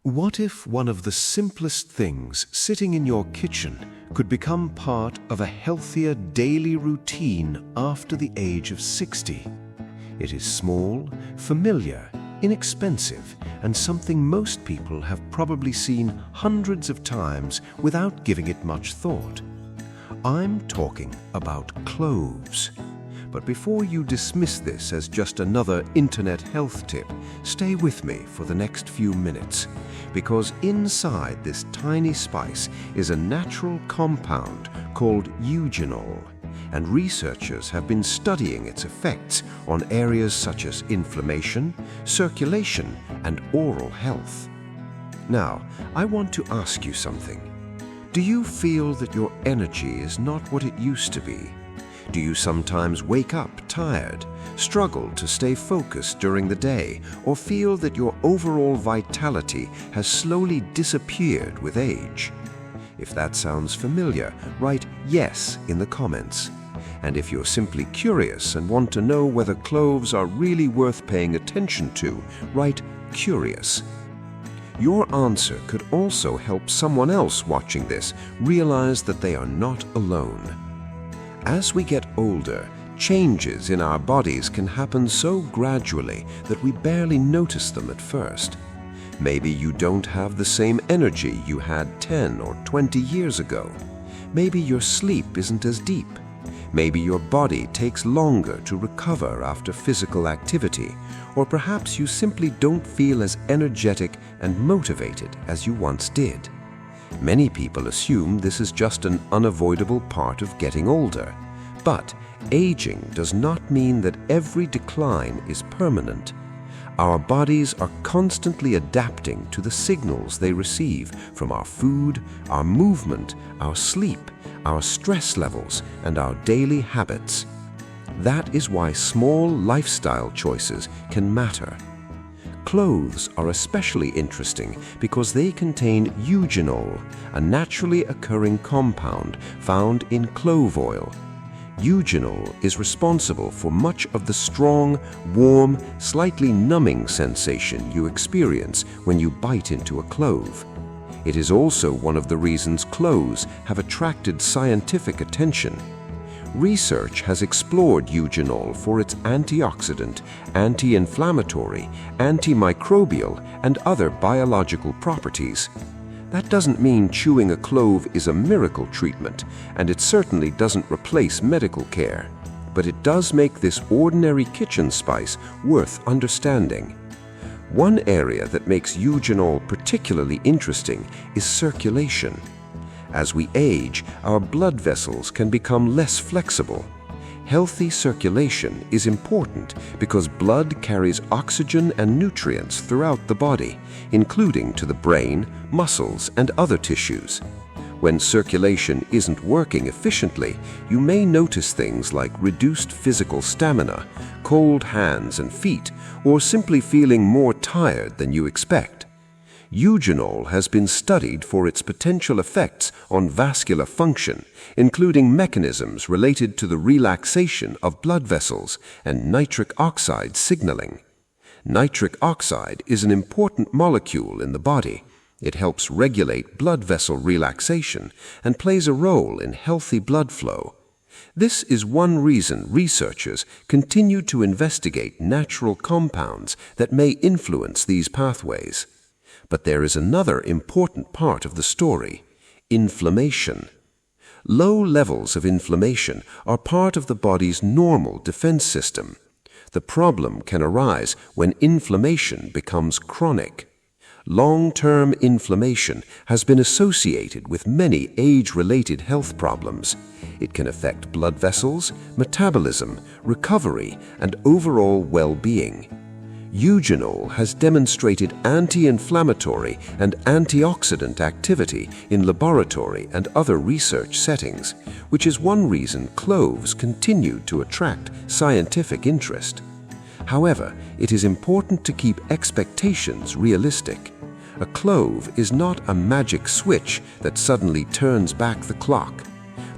What if one of the simplest things sitting in your kitchen could become part of a healthier daily routine after the age of 60? It is small, familiar, inexpensive, and something most people have probably seen hundreds of times without giving it much thought. I'm talking about cloves. But before you dismiss this as just another internet health tip, stay with me for the next few minutes, because inside this tiny spice is a natural compound called eugenol, and researchers have been studying its effects on areas such as inflammation, circulation, and oral health. Now, I want to ask you something. Do you feel that your energy is not what it used to be? Do you sometimes wake up tired, struggle to stay focused during the day, or feel that your overall vitality has slowly disappeared with age? If that sounds familiar, write yes in the comments. And if you're simply curious and want to know whether cloves are really worth paying attention to, write curious. Your answer could also help someone else watching this realize that they are not alone. As we get older, changes in our bodies can happen so gradually that we barely notice them at first. Maybe you don't have the same energy you had 10 or 20 years ago. Maybe your sleep isn't as deep. Maybe your body takes longer to recover after physical activity, or perhaps you simply don't feel as energetic and motivated as you once did. Many people assume this is just an unavoidable part of getting older. But aging does not mean that every decline is permanent. Our bodies are constantly adapting to the signals they receive from our food, our movement, our sleep, our stress levels, and our daily habits. That is why small lifestyle choices can matter. Cloves are especially interesting because they contain eugenol, a naturally occurring compound found in clove oil. Eugenol is responsible for much of the strong, warm, slightly numbing sensation you experience when you bite into a clove. It is also one of the reasons cloves have attracted scientific attention. Research has explored eugenol for its antioxidant, anti-inflammatory, antimicrobial, and other biological properties. That doesn't mean chewing a clove is a miracle treatment, and it certainly doesn't replace medical care. But it does make this ordinary kitchen spice worth understanding. One area that makes eugenol particularly interesting is circulation. As we age, our blood vessels can become less flexible. Healthy circulation is important because blood carries oxygen and nutrients throughout the body, including to the brain, muscles, and other tissues. When circulation isn't working efficiently, you may notice things like reduced physical stamina, cold hands and feet, or simply feeling more tired than you expect. Eugenol has been studied for its potential effects on vascular function, including mechanisms related to the relaxation of blood vessels and nitric oxide signaling. Nitric oxide is an important molecule in the body. It helps regulate blood vessel relaxation and plays a role in healthy blood flow. This is one reason researchers continue to investigate natural compounds that may influence these pathways. But there is another important part of the story: inflammation. Low levels of inflammation are part of the body's normal defense system. The problem can arise when inflammation becomes chronic. Long-term inflammation has been associated with many age-related health problems. It can affect blood vessels, metabolism, recovery, and overall well-being. Eugenol has demonstrated anti-inflammatory and antioxidant activity in laboratory and other research settings, which is one reason cloves continue to attract scientific interest. However, it is important to keep expectations realistic. A clove is not a magic switch that suddenly turns back the clock.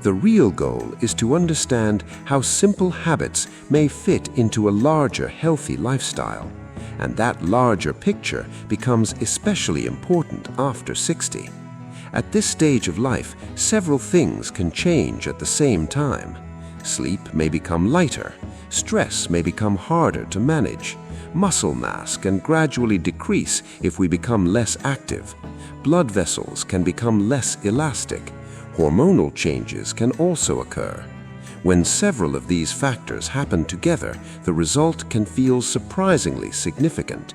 The real goal is to understand how simple habits may fit into a larger, healthy lifestyle. and that larger picture becomes especially important after 60. At this stage of life, several things can change at the same time. Sleep may become lighter, stress may become harder to manage, muscle mass can gradually decrease if we become less active, blood vessels can become less elastic, hormonal changes can also occur. When several of these factors happen together, the result can feel surprisingly significant.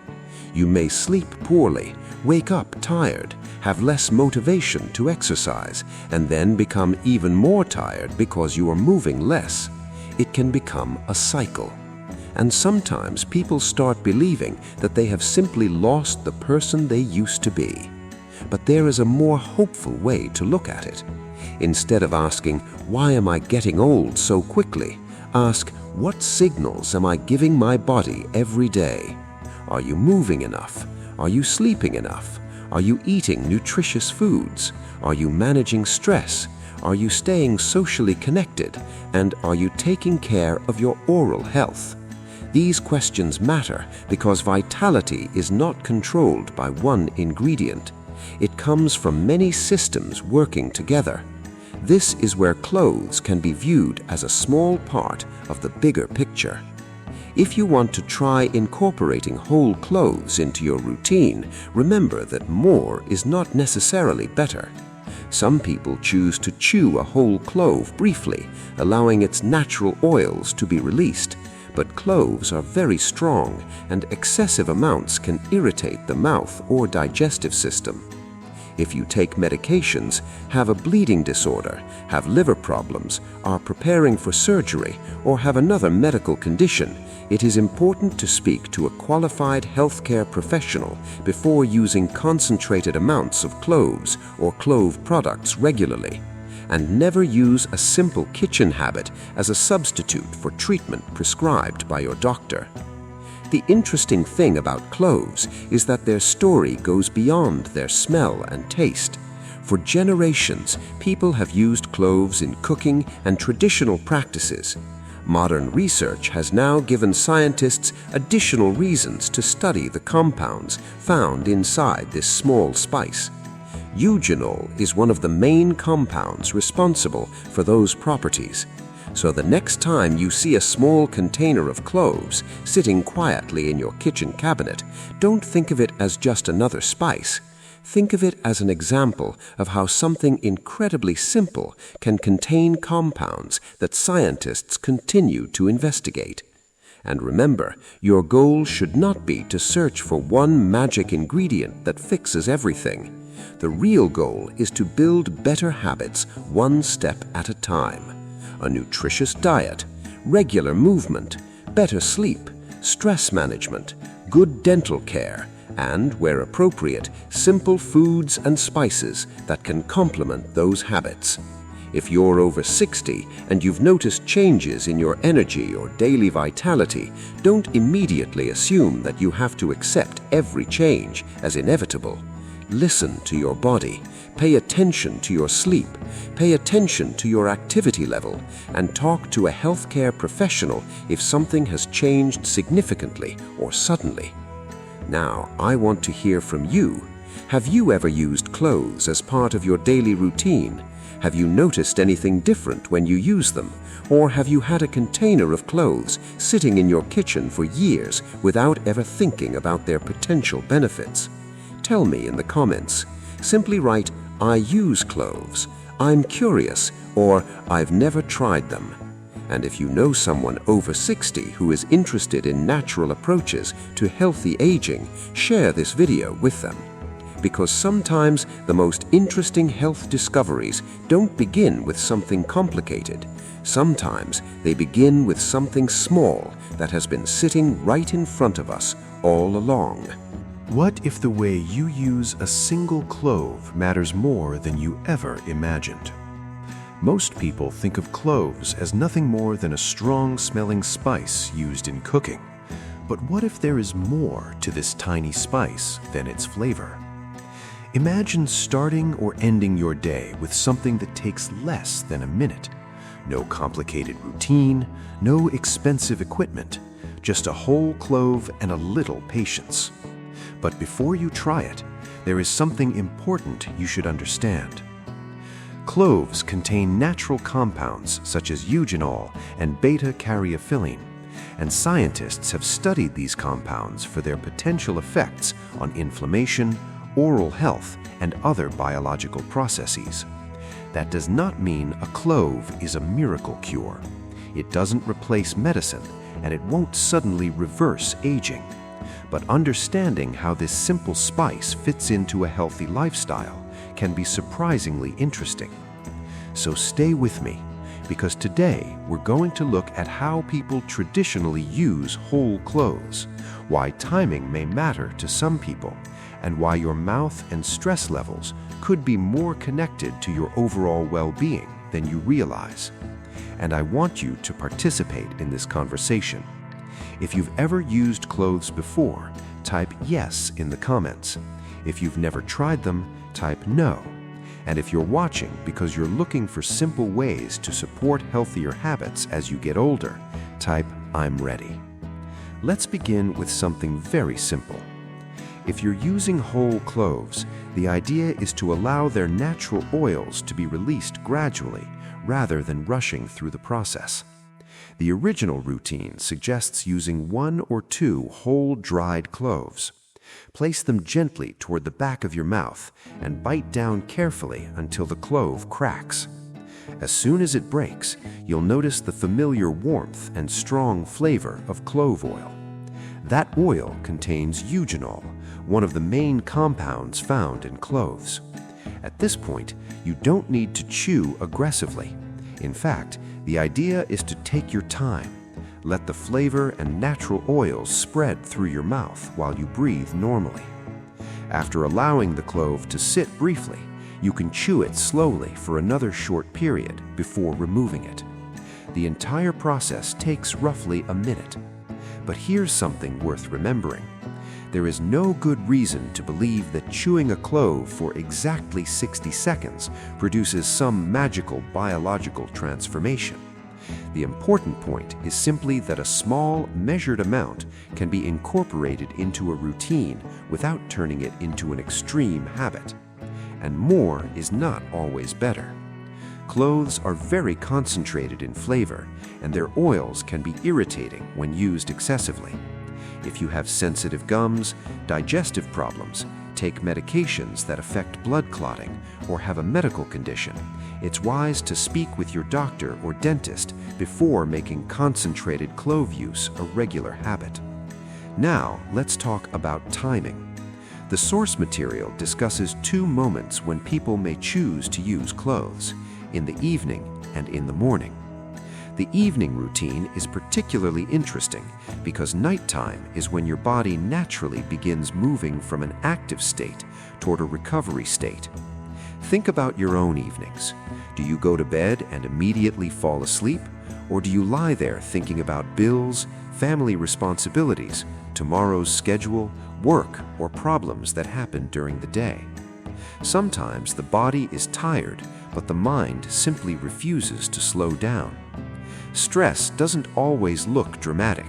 You may sleep poorly, wake up tired, have less motivation to exercise, and then become even more tired because you are moving less. It can become a cycle. And sometimes people start believing that they have simply lost the person they used to be. But there is a more hopeful way to look at it. Instead of asking, "Why am I getting old so quickly?" ask, "What signals am I giving my body every day? Are you moving enough? Are you sleeping enough? Are you eating nutritious foods? Are you managing stress? Are you staying socially connected? And are you taking care of your oral health?" These questions matter because vitality is not controlled by one ingredient. It comes from many systems working together. This is where clothes can be viewed as a small part of the bigger picture. If you want to try incorporating whole cloves into your routine, remember that more is not necessarily better. Some people choose to chew a whole clove briefly, allowing its natural oils to be released. But cloves are very strong, and excessive amounts can irritate the mouth or digestive system. If you take medications, have a bleeding disorder, have liver problems, are preparing for surgery, or have another medical condition, it is important to speak to a qualified healthcare professional before using concentrated amounts of cloves or clove products regularly. And never use a simple kitchen habit as a substitute for treatment prescribed by your doctor. The interesting thing about cloves is that their story goes beyond their smell and taste. For generations, people have used cloves in cooking and traditional practices. Modern research has now given scientists additional reasons to study the compounds found inside this small spice. Eugenol is one of the main compounds responsible for those properties. So the next time you see a small container of cloves sitting quietly in your kitchen cabinet, don't think of it as just another spice. Think of it as an example of how something incredibly simple can contain compounds that scientists continue to investigate. And remember, your goal should not be to search for one magic ingredient that fixes everything. The real goal is to build better habits one step at a time. A nutritious diet, regular movement, better sleep, stress management, good dental care, and, where appropriate, simple foods and spices that can complement those habits. If you're over 60 and you've noticed changes in your energy or daily vitality, don't immediately assume that you have to accept every change as inevitable. Listen to your body, pay attention to your sleep, pay attention to your activity level, and talk to a healthcare professional if something has changed significantly or suddenly. Now, I want to hear from you. Have you ever used cloves as part of your daily routine? Have you noticed anything different when you use them? Or have you had a container of cloves sitting in your kitchen for years without ever thinking about their potential benefits? Tell me in the comments. Simply write, "I use cloves," "I'm curious," or "I've never tried them." And if you know someone over 60 who is interested in natural approaches to healthy aging, share this video with them. Because sometimes the most interesting health discoveries don't begin with something complicated. Sometimes they begin with something small that has been sitting right in front of us all along. What if the way you use a single clove matters more than you ever imagined? Most people think of cloves as nothing more than a strong-smelling spice used in cooking. But what if there is more to this tiny spice than its flavor? Imagine starting or ending your day with something that takes less than a minute. No complicated routine, no expensive equipment. just a whole clove and a little patience. But before you try it, there is something important you should understand. Cloves contain natural compounds such as eugenol and beta-caryophyllene, and scientists have studied these compounds for their potential effects on inflammation, oral health, and other biological processes. That does not mean a clove is a miracle cure. It doesn't replace medicine, and it won't suddenly reverse aging. But understanding how this simple spice fits into a healthy lifestyle can be surprisingly interesting. So stay with me, because today we're going to look at how people traditionally use whole cloves, why timing may matter to some people, and why your mouth and stress levels could be more connected to your overall well-being than you realize. And I want you to participate in this conversation. If you've ever used cloves before, type yes in the comments. If you've never tried them, type no. And if you're watching because you're looking for simple ways to support healthier habits as you get older, type I'm ready. Let's begin with something very simple. If you're using whole cloves, the idea is to allow their natural oils to be released gradually rather than rushing through the process. The original routine suggests using 1 or 2 whole dried cloves. Place them gently toward the back of your mouth and bite down carefully until the clove cracks. As soon as it breaks, you'll notice the familiar warmth and strong flavor of clove oil. That oil contains eugenol, one of the main compounds found in cloves. At this point, you don't need to chew aggressively. In fact, the idea is to take your time. Let the flavor and natural oils spread through your mouth while you breathe normally. After allowing the clove to sit briefly, you can chew it slowly for another short period before removing it. The entire process takes roughly a minute. But here's something worth remembering. There is no good reason to believe that chewing a clove for exactly 60 seconds produces some magical biological transformation. The important point is simply that a small, measured amount can be incorporated into a routine without turning it into an extreme habit. And more is not always better. Cloves are very concentrated in flavor, and their oils can be irritating when used excessively. If you have sensitive gums, digestive problems, take medications that affect blood clotting, or have a medical condition, it's wise to speak with your doctor or dentist before making concentrated clove use a regular habit. Now, let's talk about timing. The source material discusses 2 moments when people may choose to use cloves: in the evening and in the morning. The evening routine is particularly interesting because nighttime is when your body naturally begins moving from an active state toward a recovery state. Think about your own evenings. Do you go to bed and immediately fall asleep, or do you lie there thinking about bills, family responsibilities, tomorrow's schedule, work, or problems that happened during the day? Sometimes the body is tired, but the mind simply refuses to slow down. Stress doesn't always look dramatic.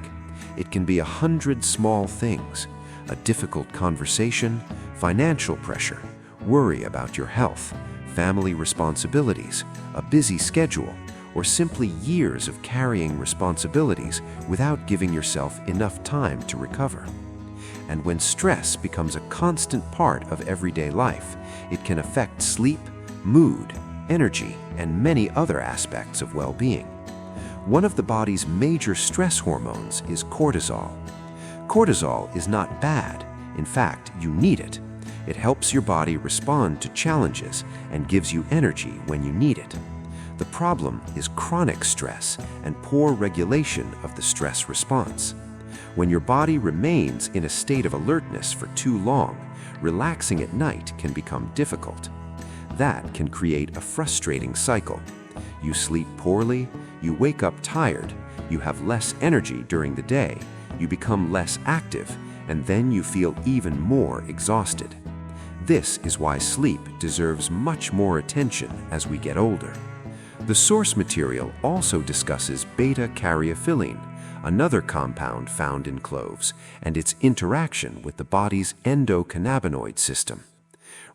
It can be 100 small things: a difficult conversation, financial pressure, worry about your health, family responsibilities, a busy schedule, or simply years of carrying responsibilities without giving yourself enough time to recover. And when stress becomes a constant part of everyday life, it can affect sleep, mood, energy, and many other aspects of well-being. One of the body's major stress hormones is cortisol. Cortisol is not bad. In fact, you need it. It helps your body respond to challenges and gives you energy when you need it. The problem is chronic stress and poor regulation of the stress response. When your body remains in a state of alertness for too long, relaxing at night can become difficult. That can create a frustrating cycle. You sleep poorly, you wake up tired, you have less energy during the day, you become less active, and then you feel even more exhausted. This is why sleep deserves much more attention as we get older. The source material also discusses beta-caryophyllene, another compound found in cloves, and its interaction with the body's endocannabinoid system.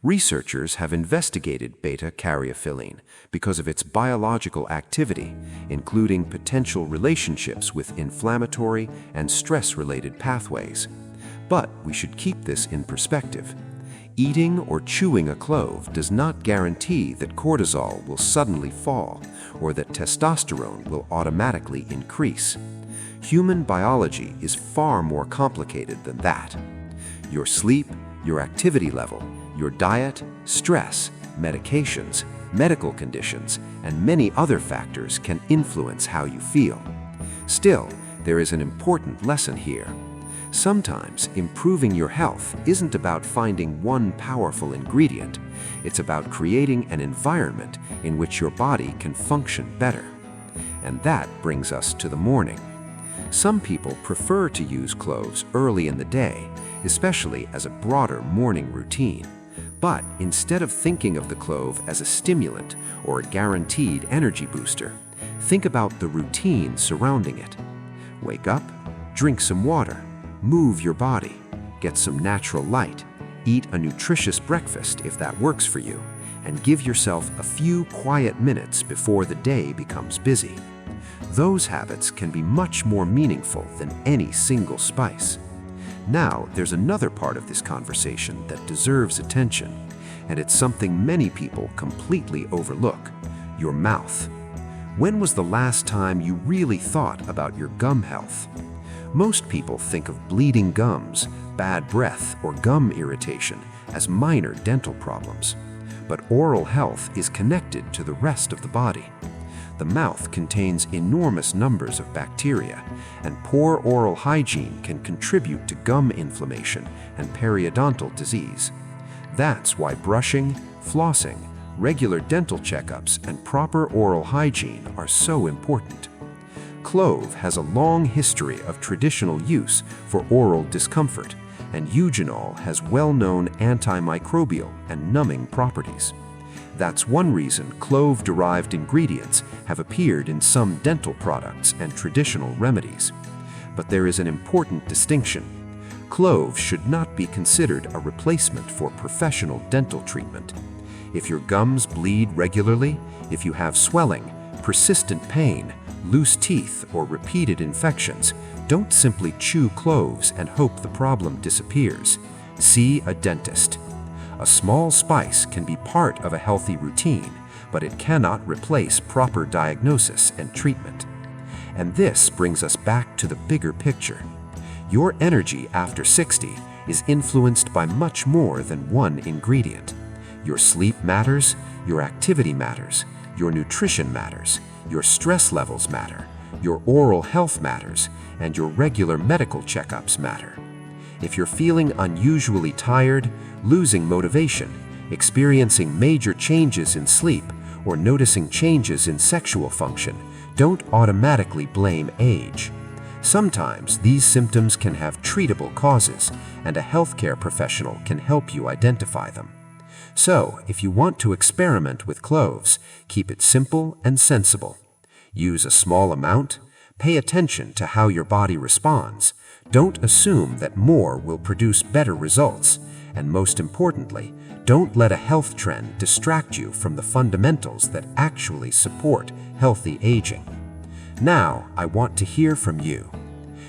Researchers have investigated beta-caryophyllene because of its biological activity, including potential relationships with inflammatory and stress-related pathways. But we should keep this in perspective. Eating or chewing a clove does not guarantee that cortisol will suddenly fall or that testosterone will automatically increase. Human biology is far more complicated than that. Your sleep, your activity level, your diet, stress, medications, medical conditions, and many other factors can influence how you feel. Still, there is an important lesson here. Sometimes improving your health isn't about finding one powerful ingredient. It's about creating an environment in which your body can function better. And that brings us to the morning. Some people prefer to use cloves early in the day, especially as a broader morning routine. But instead of thinking of the clove as a stimulant or a guaranteed energy booster, think about the routine surrounding it. Wake up, drink some water, move your body, get some natural light, eat a nutritious breakfast if that works for you, and give yourself a few quiet minutes before the day becomes busy. Those habits can be much more meaningful than any single spice. Now, there's another part of this conversation that deserves attention, and it's something many people completely overlook: your mouth. When was the last time you really thought about your gum health? Most people think of bleeding gums, bad breath, or gum irritation as minor dental problems. But oral health is connected to the rest of the body. The mouth contains enormous numbers of bacteria, and poor oral hygiene can contribute to gum inflammation and periodontal disease. That's why brushing, flossing, regular dental checkups, and proper oral hygiene are so important. Clove has a long history of traditional use for oral discomfort, and eugenol has well-known antimicrobial and numbing properties. That's one reason clove-derived ingredients have appeared in some dental products and traditional remedies. But there is an important distinction. Clove should not be considered a replacement for professional dental treatment. If your gums bleed regularly, if you have swelling, persistent pain, loose teeth, or repeated infections, don't simply chew cloves and hope the problem disappears. See a dentist. A small spice can be part of a healthy routine, but it cannot replace proper diagnosis and treatment. And this brings us back to the bigger picture. Your energy after 60 is influenced by much more than one ingredient. Your sleep matters, your activity matters, your nutrition matters, your stress levels matter, your oral health matters, and your regular medical checkups matter. If you're feeling unusually tired, losing motivation, experiencing major changes in sleep, or noticing changes in sexual function, don't automatically blame age. Sometimes these symptoms can have treatable causes, and a healthcare professional can help you identify them. So, if you want to experiment with cloves, keep it simple and sensible. Use a small amount. Pay attention to how your body responds. Don't assume that more will produce better results. And most importantly, don't let a health trend distract you from the fundamentals that actually support healthy aging. Now, I want to hear from you.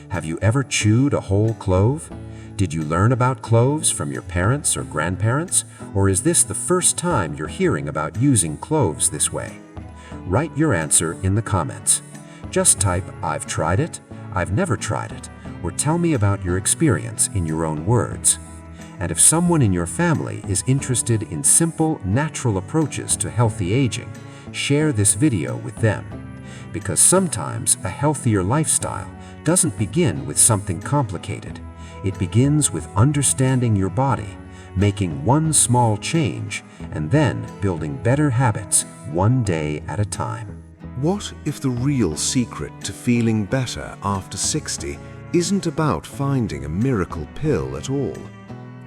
Have you ever chewed a whole clove? Did you learn about cloves from your parents or grandparents? Or is this the first time you're hearing about using cloves this way? Write your answer in the comments. Just type, "I've tried it," "I've never tried it," or tell me about your experience in your own words. And if someone in your family is interested in simple, natural approaches to healthy aging, share this video with them. Because sometimes a healthier lifestyle doesn't begin with something complicated. It begins with understanding your body, making one small change, and then building better habits one day at a time. What if the real secret to feeling better after 60 isn't about finding a miracle pill at all?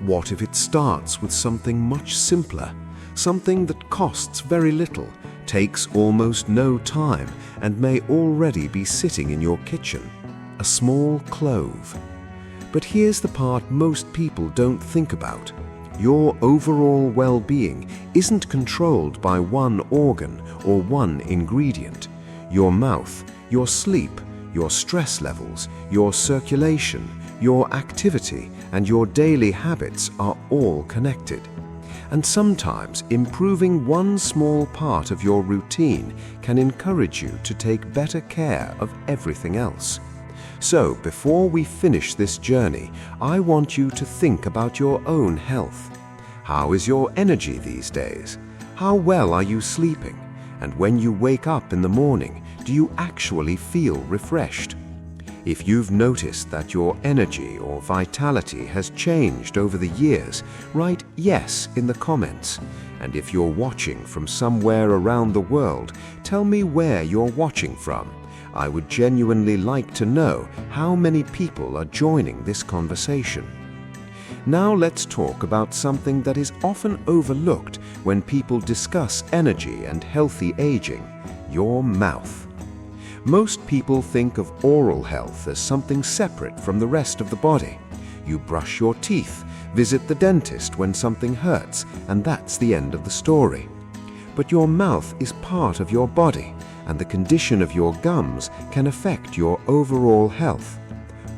What if it starts with something much simpler, something that costs very little, takes almost no time, and may already be sitting in your kitchen? A a small clove. But here's the part most people don't think about. Your overall well-being isn't controlled by one organ or one ingredient. Your mouth, your sleep, your stress levels, your circulation, your activity, and your daily habits are all connected. And sometimes improving one small part of your routine can encourage you to take better care of everything else. So, before we finish this journey, I want you to think about your own health. How is your energy these days? How well are you sleeping? And when you wake up in the morning, do you actually feel refreshed? If you've noticed that your energy or vitality has changed over the years, write yes in the comments. And if you're watching from somewhere around the world, tell me where you're watching from. I would genuinely like to know how many people are joining this conversation. Now let's talk about something that is often overlooked when people discuss energy and healthy aging: your mouth. Most people think of oral health as something separate from the rest of the body. You brush your teeth, visit the dentist when something hurts, and that's the end of the story. But your mouth is part of your body, and the condition of your gums can affect your overall health.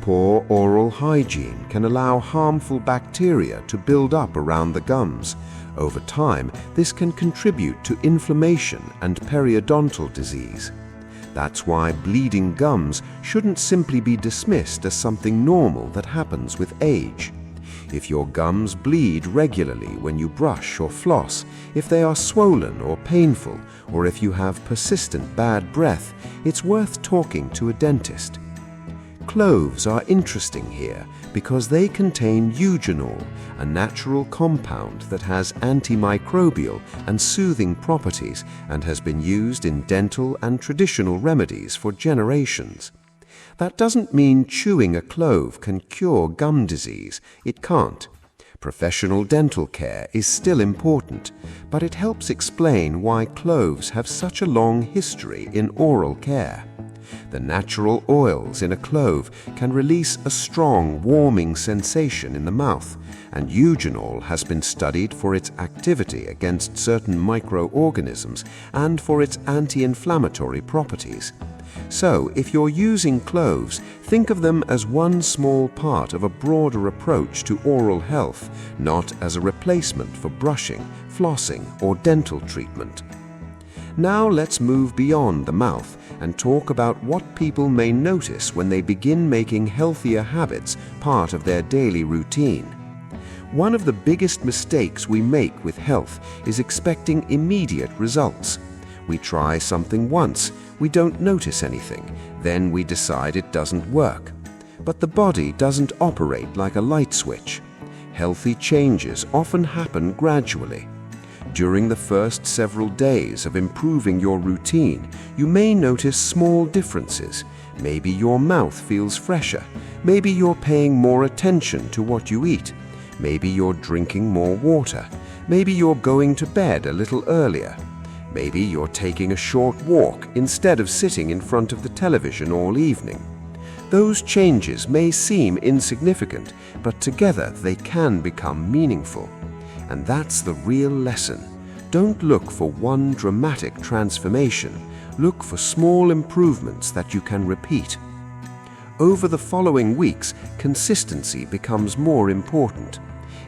Poor oral hygiene can allow harmful bacteria to build up around the gums. Over time, this can contribute to inflammation and periodontal disease. That's why bleeding gums shouldn't simply be dismissed as something normal that happens with age. If your gums bleed regularly when you brush or floss, if they are swollen or painful, or if you have persistent bad breath, it's worth talking to a dentist. Cloves are interesting here because they contain eugenol, a natural compound that has antimicrobial and soothing properties and has been used in dental and traditional remedies for generations. That doesn't mean chewing a clove can cure gum disease. It can't. Professional dental care is still important, but it helps explain why cloves have such a long history in oral care. The natural oils in a clove can release a strong, warming sensation in the mouth, and eugenol has been studied for its activity against certain microorganisms and for its anti-inflammatory properties. So, if you're using cloves, think of them as one small part of a broader approach to oral health, not as a replacement for brushing, flossing, or dental treatment. Now let's move beyond the mouth and talk about what people may notice when they begin making healthier habits part of their daily routine. One of the biggest mistakes we make with health is expecting immediate results. We try something once, we don't notice anything, then we decide it doesn't work. But the body doesn't operate like a light switch. Healthy changes often happen gradually. During the first several days of improving your routine, you may notice small differences. Maybe your mouth feels fresher. Maybe you're paying more attention to what you eat. Maybe you're drinking more water. Maybe you're going to bed a little earlier. Maybe you're taking a short walk instead of sitting in front of the television all evening. Those changes may seem insignificant, but together they can become meaningful. And that's the real lesson. Don't look for one dramatic transformation. Look for small improvements that you can repeat. Over the following weeks, consistency becomes more important.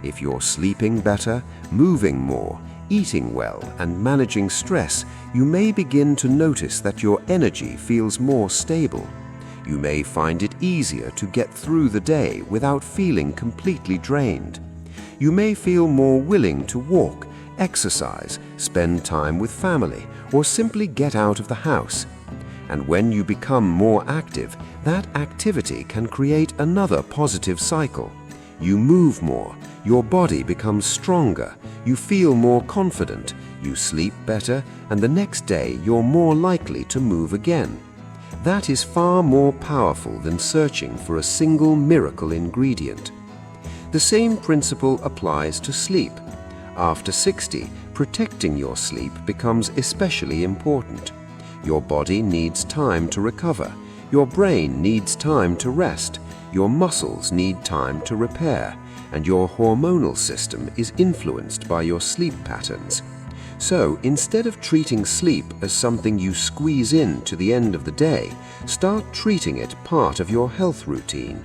If you're sleeping better, moving more, eating well, and managing stress, you may begin to notice that your energy feels more stable. You may find it easier to get through the day without feeling completely drained. You may feel more willing to walk, exercise, spend time with family, or simply get out of the house. And when you become more active, that activity can create another positive cycle. You move more, your body becomes stronger, you feel more confident, you sleep better, and the next day you're more likely to move again. That is far more powerful than searching for a single miracle ingredient. The same principle applies to sleep. After 60, protecting your sleep becomes especially important. Your body needs time to recover. Your brain needs time to rest, your muscles need time to repair, and your hormonal system is influenced by your sleep patterns. So, instead of treating sleep as something you squeeze in to the end of the day, start treating it part of your health routine.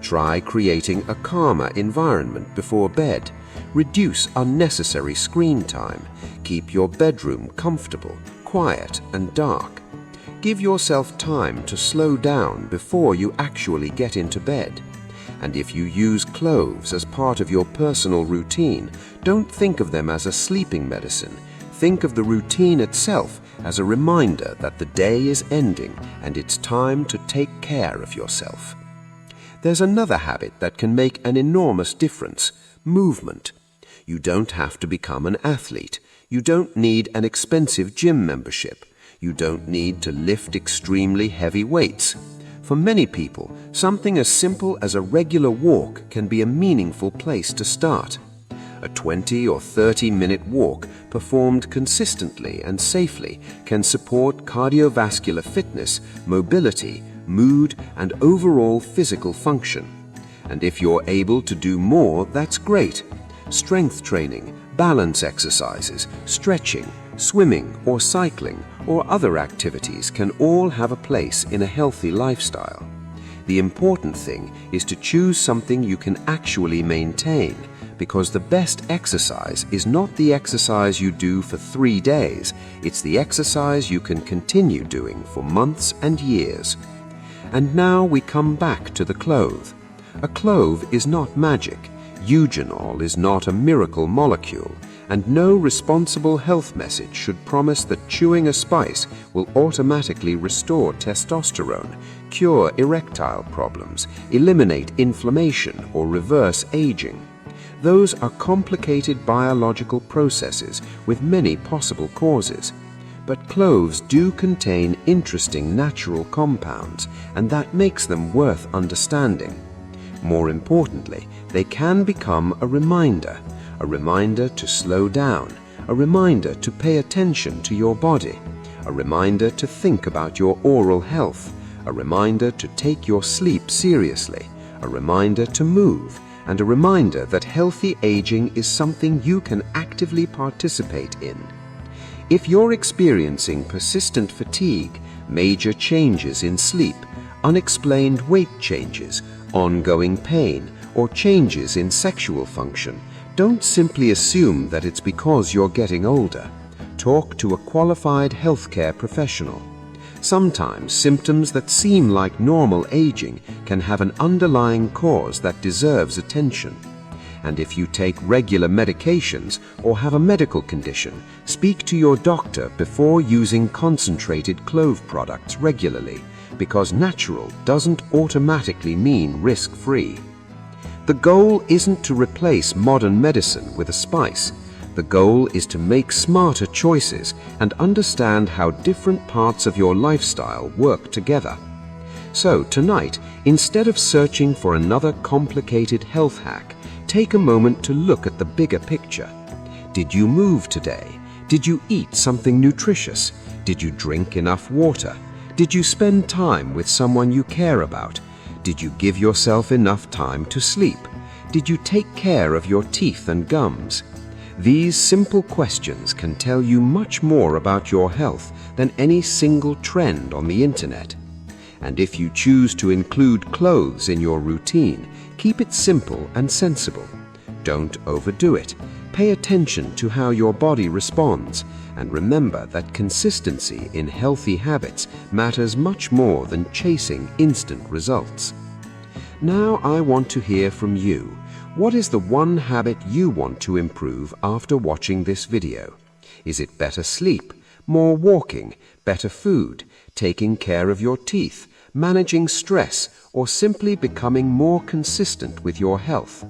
Try creating a calmer environment before bed. Reduce unnecessary screen time. Keep your bedroom comfortable, quiet, and dark. Give yourself time to slow down before you actually get into bed. And if you use cloves as part of your personal routine, don't think of them as a sleeping medicine. Think of the routine itself as a reminder that the day is ending and it's time to take care of yourself. There's another habit that can make an enormous difference: movement. You don't have to become an athlete. You don't need an expensive gym membership. You don't need to lift extremely heavy weights. For many people, something as simple as a regular walk can be a meaningful place to start. A 20 or 30-minute walk performed consistently and safely can support cardiovascular fitness, mobility, mood, and overall physical function. And if you're able to do more, that's great. Strength training, balance exercises, stretching, swimming or cycling, or other activities can all have a place in a healthy lifestyle. The important thing is to choose something you can actually maintain, because the best exercise is not the exercise you do for 3 days, it's the exercise you can continue doing for months and years. And now we come back to the clove. A clove is not magic. Eugenol is not a miracle molecule, and no responsible health message should promise that chewing a spice will automatically restore testosterone, cure erectile problems, eliminate inflammation, or reverse aging. Those are complicated biological processes with many possible causes. But cloves do contain interesting natural compounds, and that makes them worth understanding. More importantly, they can become a reminder to slow down, a reminder to pay attention to your body, a reminder to think about your oral health, a reminder to take your sleep seriously, a reminder to move, and a reminder that healthy aging is something you can actively participate in. If you're experiencing persistent fatigue, major changes in sleep, unexplained weight changes, ongoing pain, or changes in sexual function, don't simply assume that it's because you're getting older. Talk to a qualified healthcare professional. Sometimes symptoms that seem like normal aging can have an underlying cause that deserves attention. And if you take regular medications or have a medical condition, speak to your doctor before using concentrated clove products regularly, because natural doesn't automatically mean risk-free. The goal isn't to replace modern medicine with a spice. The goal is to make smarter choices and understand how different parts of your lifestyle work together. So tonight, instead of searching for another complicated health hack, take a moment to look at the bigger picture. Did you move today? Did you eat something nutritious? Did you drink enough water? Did you spend time with someone you care about? Did you give yourself enough time to sleep? Did you take care of your teeth and gums? These simple questions can tell you much more about your health than any single trend on the internet. And if you choose to include clothes in your routine, keep it simple and sensible. Don't overdo it. Pay attention to how your body responds, and remember that consistency in healthy habits matters much more than chasing instant results. Now I want to hear from you. What is the one habit you want to improve after watching this video? Is it better sleep, more walking, better food, taking care of your teeth, managing stress, or simply becoming more consistent with your health?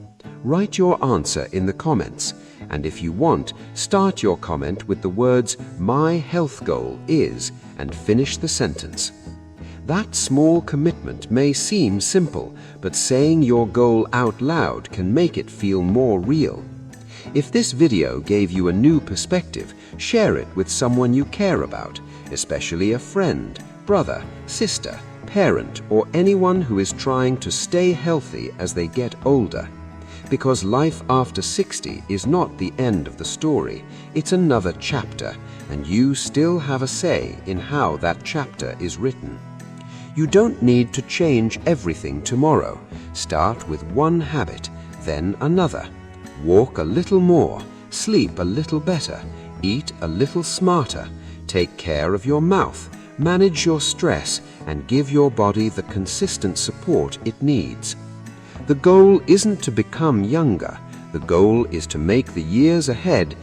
Write your answer in the comments, and if you want, start your comment with the words "My health goal is," and finish the sentence. That small commitment may seem simple, but saying your goal out loud can make it feel more real. If this video gave you a new perspective, share it with someone you care about, especially a friend, brother, sister, parent or anyone who is trying to stay healthy as they get older. Because life after 60 is not the end of the story, it's another chapter, and you still have a say in how that chapter is written. You don't need to change everything tomorrow. Start with one habit, then another. Walk a little more, sleep a little better, eat a little smarter, take care of your mouth, manage your stress, and give your body the consistent support it needs. The goal isn't to become younger. The goal is to make the years ahead